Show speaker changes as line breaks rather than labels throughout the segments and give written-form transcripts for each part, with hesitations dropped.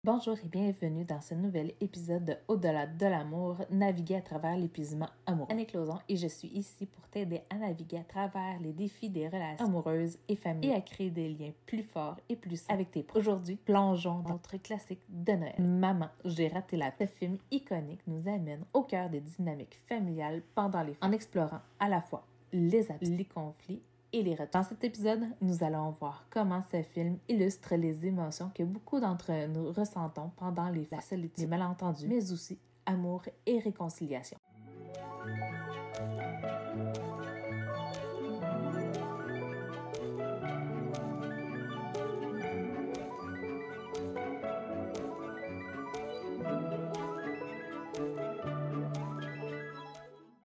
Bonjour et bienvenue dans ce nouvel épisode de Au-delà de l'amour, naviguer à travers l'épuisement amoureux. Annick Lauzon et je suis ici pour t'aider à naviguer à travers les défis des relations amoureuses et familiales et à créer des liens plus forts et plus sains avec tes proches. Aujourd'hui, plongeons dans notre classique de Noël. Maman, j'ai raté la. Ce film iconique nous amène au cœur des dynamiques familiales pendant les fêtes, en explorant à la fois les absents, les conflits et les retours. Dans cet épisode, nous allons voir comment ce film illustre les émotions que beaucoup d'entre nous ressentons pendant les fêtes, la solitude, les malentendus, mais aussi amour et réconciliation.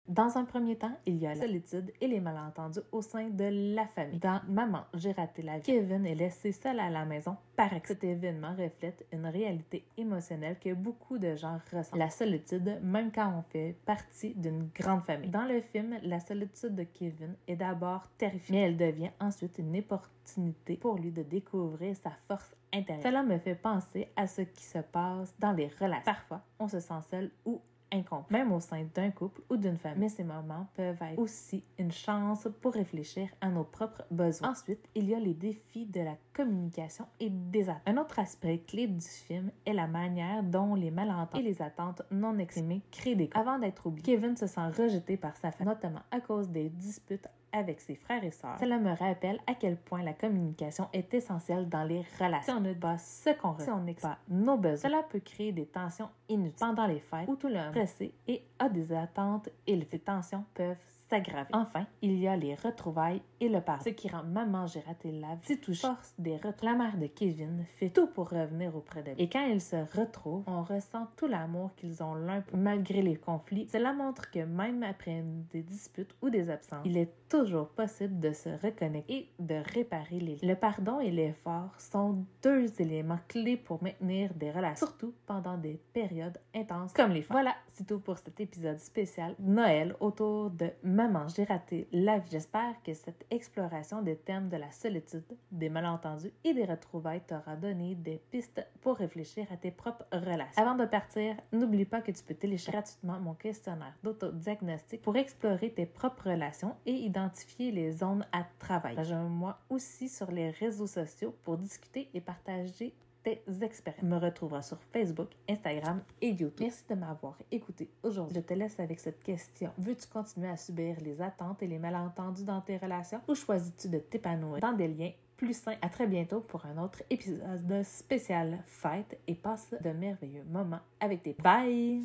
Dans un premier temps, il y a la solitude et les malentendus au sein de la famille. Dans Maman, j'ai raté la vie, Kevin est laissé seul à la maison par accident. Cet événement reflète une réalité émotionnelle que beaucoup de gens ressentent. La solitude, même quand on fait partie d'une grande famille. Dans le film, la solitude de Kevin est d'abord terrifiante, mais elle devient ensuite une opportunité pour lui de découvrir sa force intérieure. Cela me fait penser à ce qui se passe dans les relations. Parfois, on se sent seul ou incompris, même au sein d'un couple ou d'une famille. Mais ces moments peuvent être aussi une chance pour réfléchir à nos propres besoins. Ensuite, il y a les défis de la communication et des attentes. Un autre aspect clé du film est la manière dont les malentendus et les attentes non exprimées créent des conflits. Avant d'être oublié, Kevin se sent rejeté par sa famille, notamment à cause des disputes avec ses frères et sœurs. Cela me rappelle à quel point la communication est essentielle dans les relations. Si on ne dit pas ce qu'on ressent, si on n'exprime pas nos besoins, cela peut créer des tensions inutiles pendant les fêtes où tout le monde est pressé et a des attentes élevées. Ces tensions peuvent s'aggraver. Enfin, il y a les retrouvailles et le pardon. Ce qui rend Maman, j'ai raté la vie si touchée. Force des retrouvailles. La mère de Kevin fait tout pour revenir auprès d'elle. Et quand ils se retrouvent, on ressent tout l'amour qu'ils ont l'un pour malgré les conflits. Cela montre que même après des disputes ou des absences, il est toujours possible de se reconnecter et de réparer les liens. Le pardon et l'effort sont deux éléments clés pour maintenir des relations, surtout pendant des périodes intenses comme les fêtes. Voilà, c'est tout pour cet épisode spécial Noël autour de Maman, j'ai raté la vie. J'espère que cette exploration des thèmes de la solitude, des malentendus et des retrouvailles t'aura donné des pistes pour réfléchir à tes propres relations. Avant de partir, n'oublie pas que tu peux télécharger gratuitement mon questionnaire d'autodiagnostic pour explorer tes propres relations et identifier les zones à travailler. Rejoins-moi aussi sur les réseaux sociaux pour discuter et partager tes expériences. Tu me retrouveras sur Facebook, Instagram et YouTube. Merci de m'avoir écouté aujourd'hui. Je te laisse avec cette question. Veux-tu continuer à subir les attentes et les malentendus dans tes relations ou choisis-tu de t'épanouir dans des liens plus sains? À très bientôt pour un autre épisode de spécial fête et passe de merveilleux moments avec tes proches. Bye!